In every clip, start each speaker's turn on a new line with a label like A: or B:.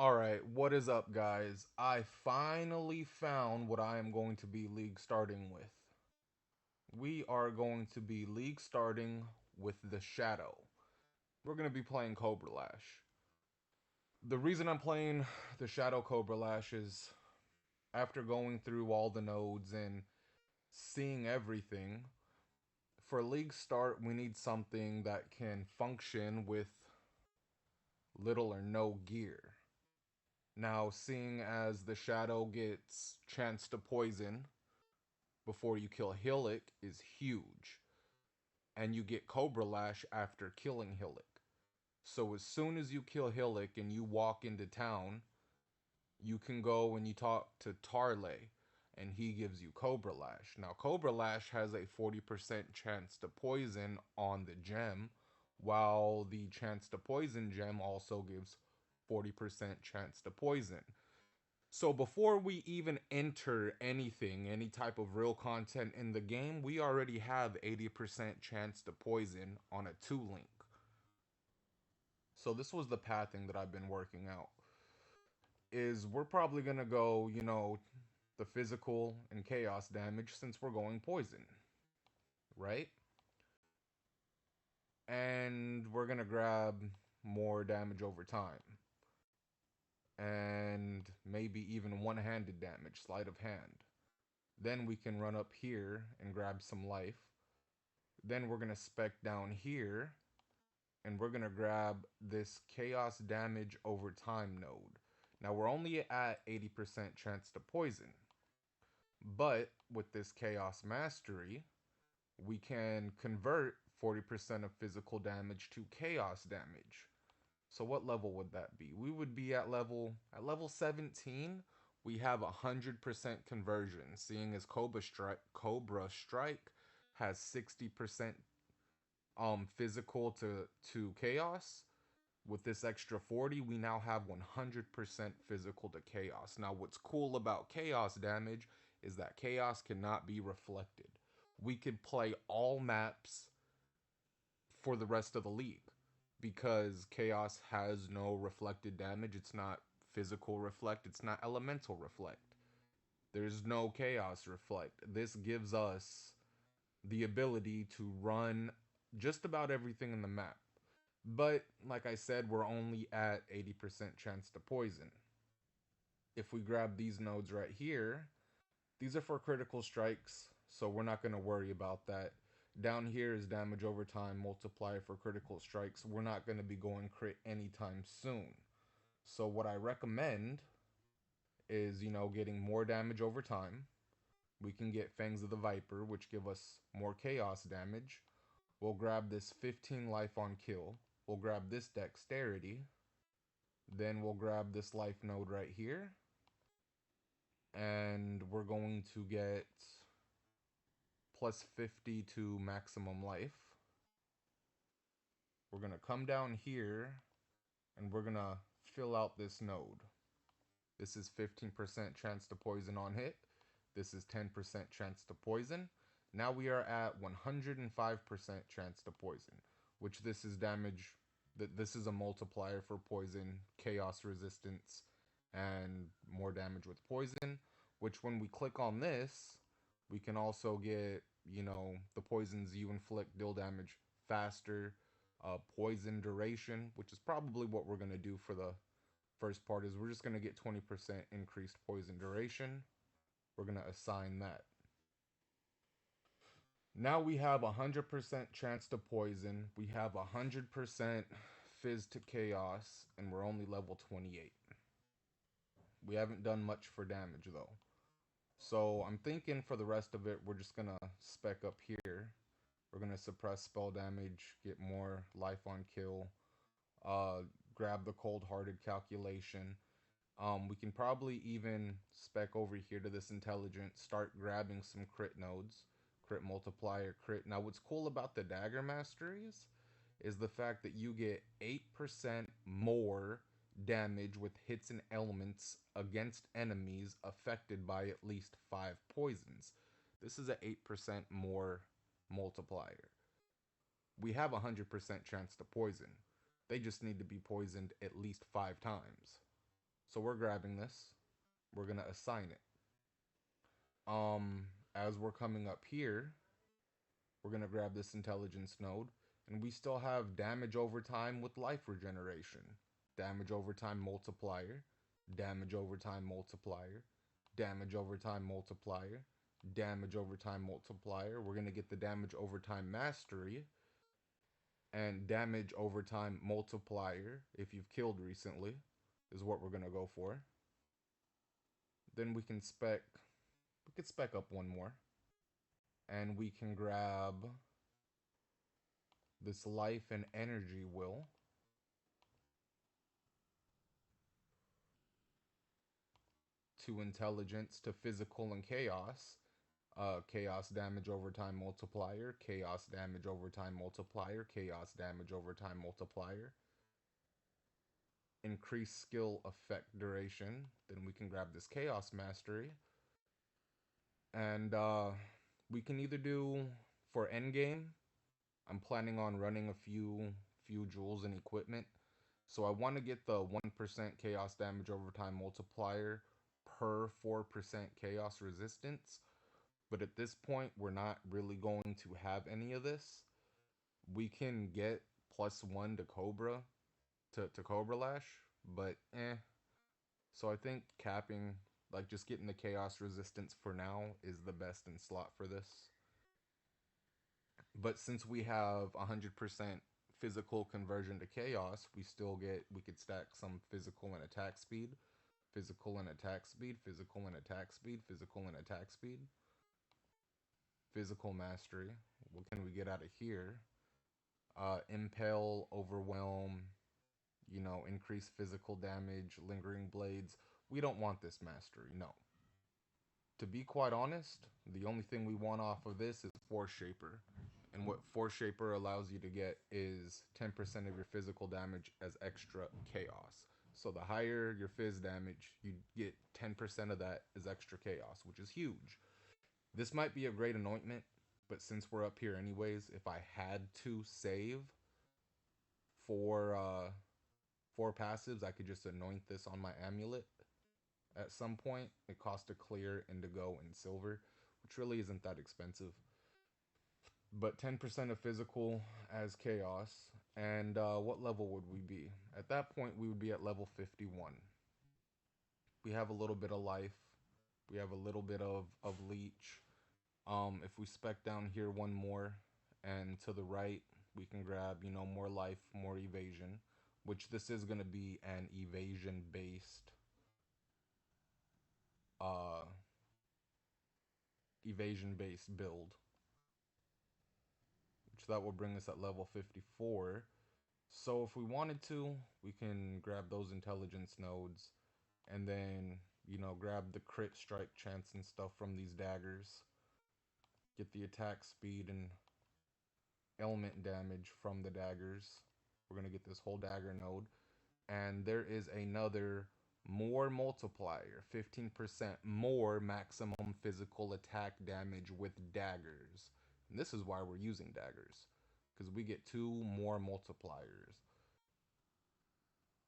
A: Alright, what is up, guys? I finally found what I am going to be league starting with. We are going to be league starting with the Shadow. We're going to be playing Cobra Lash. The reason I'm playing the Shadow Cobra Lash is after going through all the nodes and seeing everything, for league start, we need something that can function with little or no gear. Now, seeing as the Shadow gets chance to poison before you kill Hillick is huge. And you get Cobra Lash after killing Hillick. So as soon as you kill Hillick and you walk into town, you can go and you talk to Tarley and he gives you Cobra Lash. Now Cobra Lash has a 40% chance to poison on the gem, while the chance to poison gem also gives 40% chance to poison. So before we even enter anything, any type of real content in the game, we already have 80% chance to poison on a 2 link. So this was the pathing that I've been working out. Is we're probably going to go, the physical and chaos damage since we're going poison, right? And we're going to grab more damage over time. And maybe even one-handed damage, sleight of hand. Then we can run up here and grab some life. Then we're going to spec down here and we're going to grab this chaos damage over time node. Now we're only at 80% chance to poison. But with this chaos mastery, we can convert 40% of physical damage to chaos damage. So what level would that be? We would be at level 17. We have 100% conversion, seeing as Cobra Strike has 60% physical to chaos. With this extra 40, we now have 100% physical to chaos. Now what's cool about chaos damage is that chaos cannot be reflected. We could play all maps for the rest of the league because chaos has no reflected damage. It's not physical reflect, it's not elemental reflect. There's no chaos reflect. This gives us the ability to run just about everything in the map. But like I said, we're only at 80% chance to poison. If we grab these nodes right here, these are for critical strikes, so we're not going to worry about that. Down here is damage over time multiplier for critical strikes. We're not going to be going crit anytime soon. So what I recommend is, getting more damage over time. We can get Fangs of the Viper, which give us more chaos damage. We'll grab this 15 life on kill. We'll grab this dexterity. Then we'll grab this life node right here. And we're going to get plus 50 to maximum life. We're going to come down here and we're going to fill out this node. This is 15% chance to poison on hit. This is 10% chance to poison. Now we are at 105% chance to poison, which this is damage. This is a multiplier for poison, chaos resistance, and more damage with poison, which when we click on this, we can also get, the poisons you inflict deal damage faster, poison duration, which is probably what we're going to do for the first part is we're just going to get 20% increased poison duration. We're going to assign that. Now we have 100% chance to poison. We have 100% fizz to chaos, and we're only level 28. We haven't done much for damage though. So I'm thinking for the rest of it, we're just going to spec up here. We're going to suppress spell damage, get more life on kill, grab the cold-hearted calculation. We can probably even spec over here to this intelligence, start grabbing some crit nodes, crit multiplier, crit. Now what's cool about the Dagger masteries is the fact that you get 8% more damage with hits and elements against enemies affected by at least 5 poisons. This is an 8% more multiplier. We have 100% chance to poison. They just need to be poisoned at least 5 times. So we're grabbing this. We're gonna assign it. Um, as we're coming up here, we're gonna grab this intelligence node, and we still have damage over time with life regeneration, damage over time multiplier, damage over time multiplier, damage over time multiplier, damage over time multiplier. We're gonna get the damage over time mastery and damage over time multiplier if you've killed recently is what we're gonna go for. Then we could spec up one more, and we can grab this life and energy will. To intelligence to physical and chaos. Chaos damage over time multiplier, chaos damage over time multiplier, chaos damage over time multiplier. Increase skill effect duration. Then we can grab this chaos mastery. And we can either do for endgame. I'm planning on running a few jewels and equipment. So I want to get the 1% chaos damage over time multiplier per 4% chaos resistance. But at this point, we're not really going to have any of this. We can get +1 to Cobra, to Cobra Lash, but eh. So I think capping, like just getting the chaos resistance for now is the best in slot for this. But since we have 100% physical conversion to chaos, we could stack some physical and attack speed, physical and attack speed, physical and attack speed, physical and attack speed, physical mastery. What can we get out of here? Impale, overwhelm, increase physical damage, lingering blades. We don't want this mastery, no. To be quite honest, the only thing we want off of this is Force Shaper. And what Force Shaper allows you to get is 10% of your physical damage as extra chaos. So the higher your phys damage, you get 10% of that as extra chaos, which is huge. This might be a great anointment, but since we're up here anyways, if I had to save for four passives, I could just anoint this on my amulet at some point. It costs a clear, indigo, and silver, which really isn't that expensive. But 10% of physical as chaos. And what level would we be? At that point, we would be at level 51. We have a little bit of life. We have a little bit of leech. If we spec down here one more, and to the right, we can grab, more life, more evasion, which this is going to be an evasion-based build, which that will bring us at level 54. So if we wanted to, we can grab those intelligence nodes and then, grab the crit strike chance and stuff from these daggers. Get the attack speed and element damage from the daggers. We're going to get this whole dagger node. And there is another more multiplier, 15% more maximum physical attack damage with daggers. And this is why we're using daggers, because we get 2 more multipliers.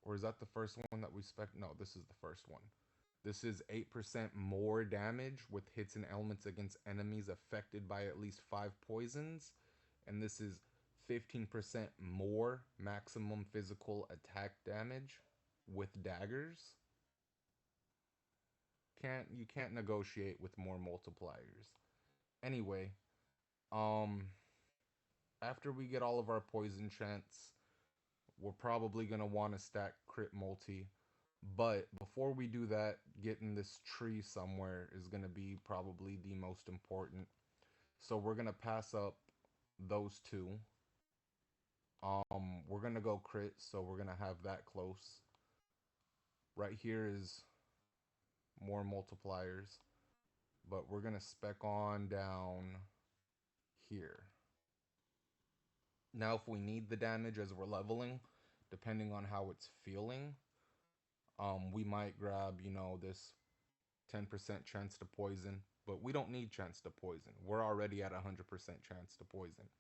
A: Or is that the first one that we spec? No, this is the first one. This is 8% more damage with hits and elements against enemies affected by at least 5 poisons. And this is 15% more maximum physical attack damage with daggers. You can't negotiate with more multipliers. Anyway, after we get all of our poison chants, we're probably going to want to stack crit multi. But before we do that, getting this tree somewhere is going to be probably the most important. So we're going to pass up those two. We're going to go crit, so we're going to have that close. Right here is more multipliers. But we're going to spec on down here. Now if we need the damage as we're leveling, depending on how it's feeling, we might grab, this 10% chance to poison, but we don't need chance to poison. We're already at 100% chance to poison.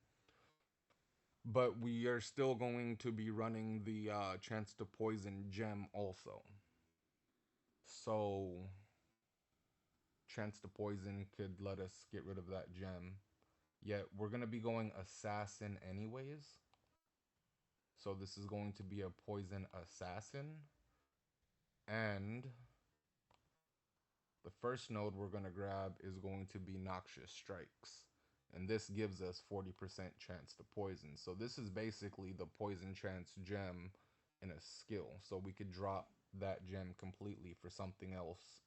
A: But we are still going to be running the chance to poison gem also. So chance to poison could let us get rid of that gem. Yet we're going to be going assassin anyways. So this is going to be a poison assassin. And the first node we're going to grab is going to be Noxious Strikes. And this gives us 40% chance to poison. So this is basically the poison chance gem in a skill. So we could drop that gem completely for something else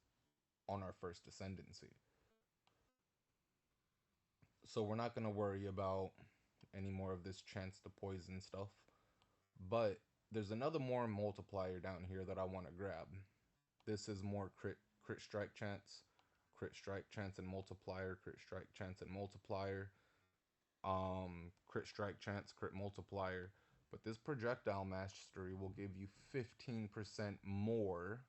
A: on our first ascendancy. So we're not going to worry about any more of this chance to poison stuff. But there's another more multiplier down here that I want to grab. This is more crit strike chance and multiplier, crit strike chance and multiplier, crit strike chance, crit multiplier. But this projectile mastery will give you 15% more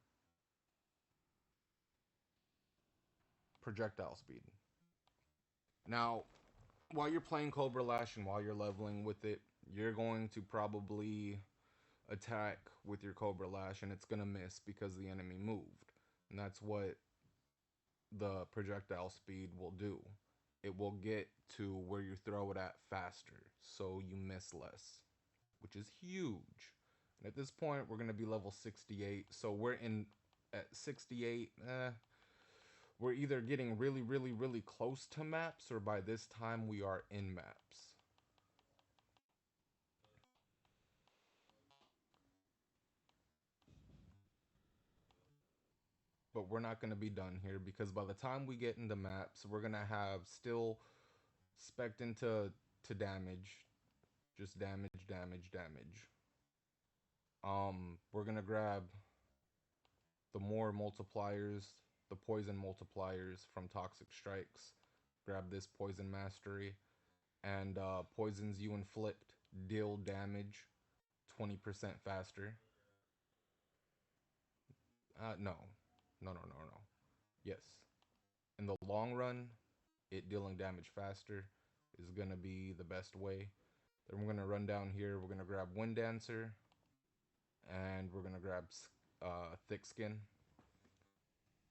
A: projectile speed. Now, while you're playing Cobra Lash and while you're leveling with it, you're going to probably attack with your Cobra Lash and it's going to miss because the enemy moved. And that's what the projectile speed will do. It will get to where you throw it at faster, so you miss less, which is huge. And at this point, we're going to be level 68, so we're in at 68. We're either getting really, really, really close to maps, or by this time we are in maps. But we're not going to be done here, because by the time we get into maps, we're going to have still spec'd into damage. Just damage, damage, damage. We're going to grab the more multipliers, the poison multipliers from Toxic Strikes. Grab this Poison Mastery. And poisons you inflict deal damage 20% faster. No. No, no, no, no. Yes. In the long run, it dealing damage faster is going to be the best way. Then we're going to run down here. We're going to grab Wind Dancer. And we're going to grab Thick Skin.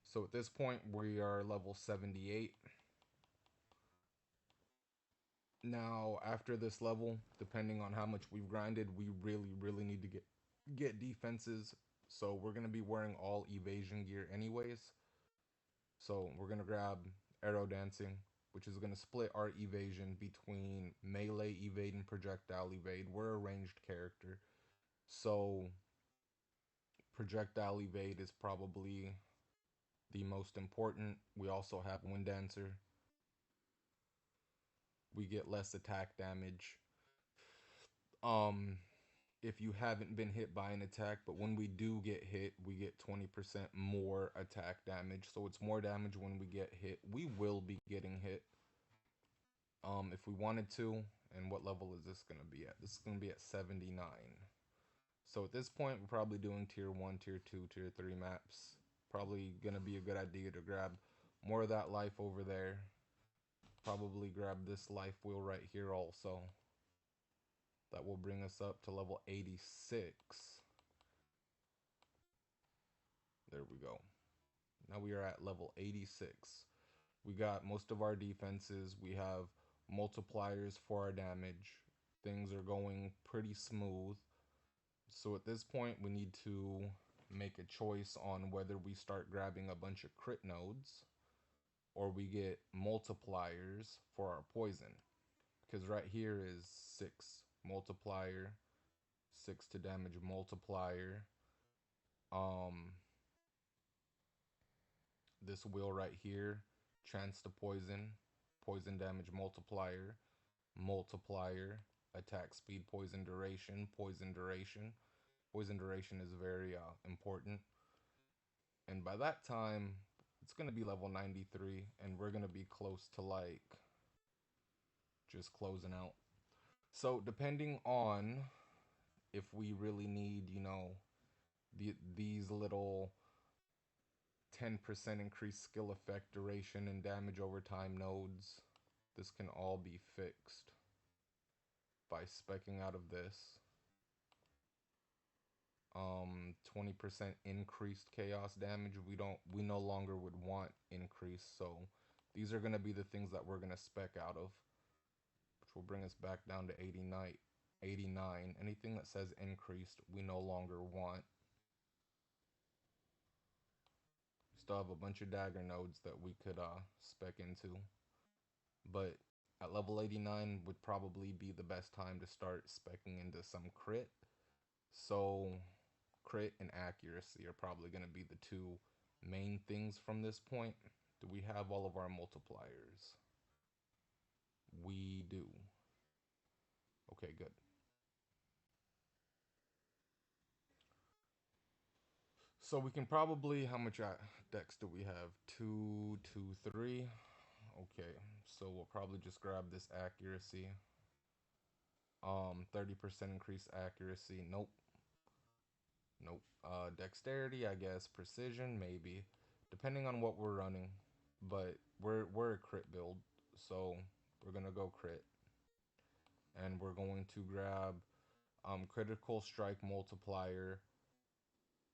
A: So at this point, we are level 78. Now, after this level, depending on how much we've grinded, we really, really need to get defenses. So we're going to be wearing all evasion gear anyways. So we're going to grab Arrow Dancing, which is going to split our evasion between melee evade and projectile evade. We're a ranged character. So projectile evade is probably the most important. We also have Wind Dancer. We get less attack damage. If you haven't been hit by an attack, but when we do get hit, we get 20% more attack damage. So it's more damage when we get hit. We will be getting hit. If we wanted to. And what level is this going to be at? This is going to be at 79. So at this point, we're probably doing tier 1, tier 2, tier 3 maps. Probably going to be a good idea to grab more of that life over there. Probably grab this life wheel right here also. That will bring us up to level 86. There we go. Now we are at level 86. We got most of our defenses. We have multipliers for our damage. Things are going pretty smooth. So at this point, we need to make a choice on whether we start grabbing a bunch of crit nodes or we get multipliers for our poison. Because right here is 6 multiplier, 6 to damage multiplier. This wheel right here, chance to poison, poison damage multiplier, multiplier, attack speed, poison duration, poison duration. Poison duration is very important. And by that time, it's going to be level 93, and we're going to be close to like just closing out. So depending on if we really need, you know, these little 10% increased skill effect, duration, and damage over time nodes, this can all be fixed by speccing out of this. 20% increased chaos damage. We no longer would want increase, so these are gonna be the things that we're gonna spec out of, which will bring us back down to 89. 89. Anything that says increased, we no longer want. Still have a bunch of dagger nodes that we could spec into, but at level 89 would probably be the best time to start specking into some crit. So crit and accuracy are probably going to be the two main things from this point. Do we have all of our multipliers? We do. Okay, good. So we can probably, how much dex do we have? 2, 2, 3. Okay, so we'll probably just grab this accuracy. 30% increased accuracy. Nope. Nope. Dexterity, I guess. Precision, maybe. Depending on what we're running. But we're a crit build, so we're gonna go crit. And we're going to grab critical strike multiplier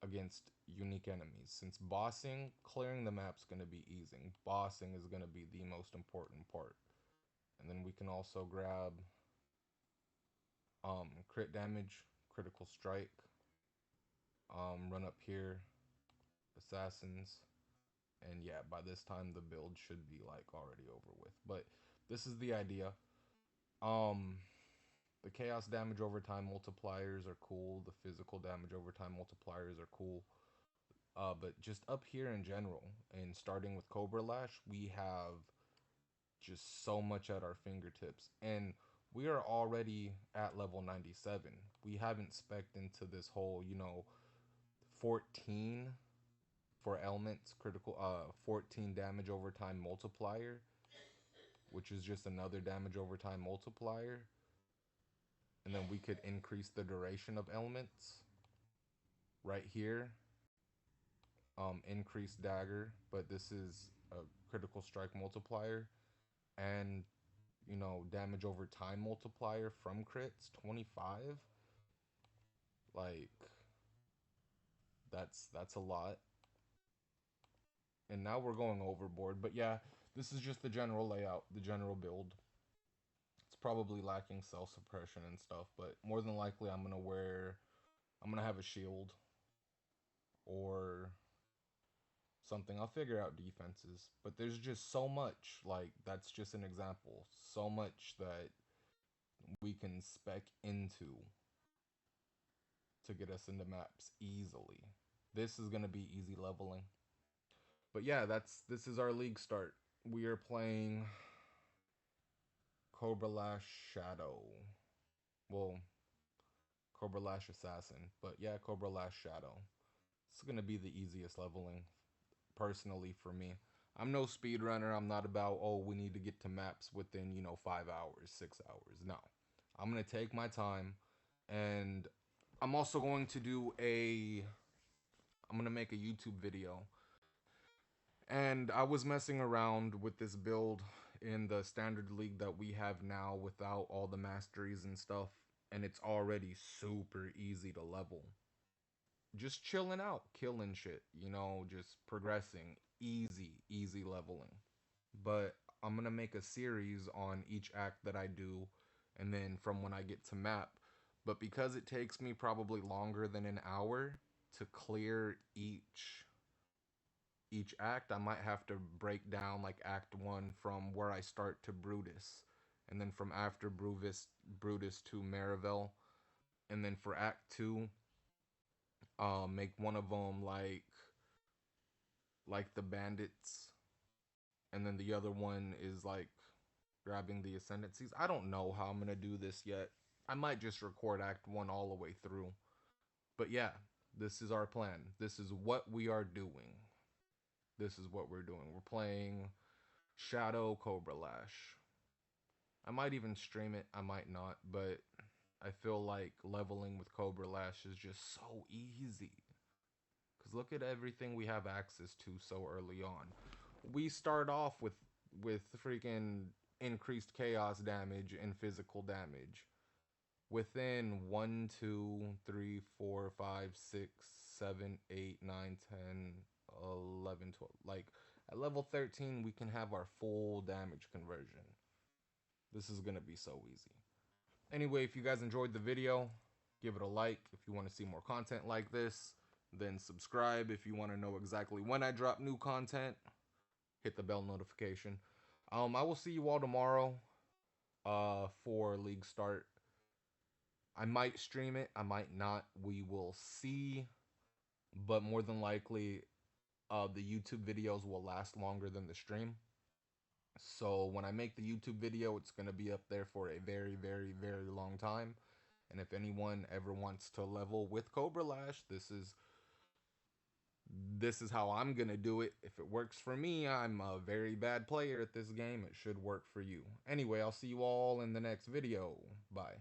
A: against unique enemies. Since bossing, clearing the map's gonna be easy. Bossing is gonna be the most important part. And then we can also grab crit damage, critical strike, run up here, assassins, and yeah, by this time the build should be like already over with. But this is the idea. Um, the chaos damage over time multipliers are cool. The physical damage over time multipliers are cool. But just up here in general, and starting with Cobra Lash, we have just so much at our fingertips. And we are already at level 97. We haven't spec'd into this whole, 14 for elements, critical 14 damage over time multiplier, which is just another damage over time multiplier. And then we could increase the duration of elements right here. Increase dagger, but this is a critical strike multiplier, and damage over time multiplier from crits 25. Like that's a lot. And now we're going overboard, but yeah, this is just the general layout, the general build. It's probably lacking self suppression and stuff, but more than likely I'm gonna have a shield or something. I'll figure out defenses, but there's just so much. Like, that's just an example. So much that we can spec into to get us into maps easily. This is gonna be easy leveling. But yeah, this is our league start. We are playing Cobra Lash Shadow. Well, Cobra Lash Assassin, but yeah, Cobra Lash Shadow. It's gonna be the easiest leveling, personally, for me. I'm no speedrunner. I'm not about, oh, we need to get to maps within, 5 hours, 6 hours. No. I'm gonna take my time, and I'm also going to I'm gonna make a YouTube video. And I was messing around with this build in the standard league that we have now without all the masteries and stuff, and it's already super easy to level. Just chilling out, killing shit, just progressing. Easy leveling. But I'm gonna make a series on each act that I do, and then from when I get to map. But because it takes me probably longer than an hour to clear each act, I might have to break down like Act 1 from where I start to Brutus, and then from after Brutus to Marivel, and then for Act 2, make one of them like the bandits, and then the other one is like grabbing the ascendancies. I don't know how I'm gonna do this yet. I might just record Act 1 all the way through. But yeah, this is our plan. This is what we are doing. This is what we're doing. We're playing Shadow Cobra Lash. I might even stream it. I might not, but I feel like leveling with Cobra Lash is just so easy. Because look at everything we have access to so early on. We start off with freaking increased chaos damage and physical damage. within 1, 2, 3, 4, 5, 6, 7, 8, 9, 10, 11, 12. Like at level 13, we can have our full damage conversion. This is going to be so easy. Anyway, if you guys enjoyed the video, give it a like. If you want to see more content like this, then subscribe. If you want to know exactly when I drop new content, hit the bell notification. I will see you all tomorrow for League Start. I might stream it, I might not. We will see. But more than likely, the YouTube videos will last longer than the stream. So when I make the YouTube video, it's going to be up there for a very, very, very long time. And if anyone ever wants to level with Cobra Lash, this is how I'm going to do it. If it works for me, I'm a very bad player at this game. It should work for you. Anyway, I'll see you all in the next video. Bye.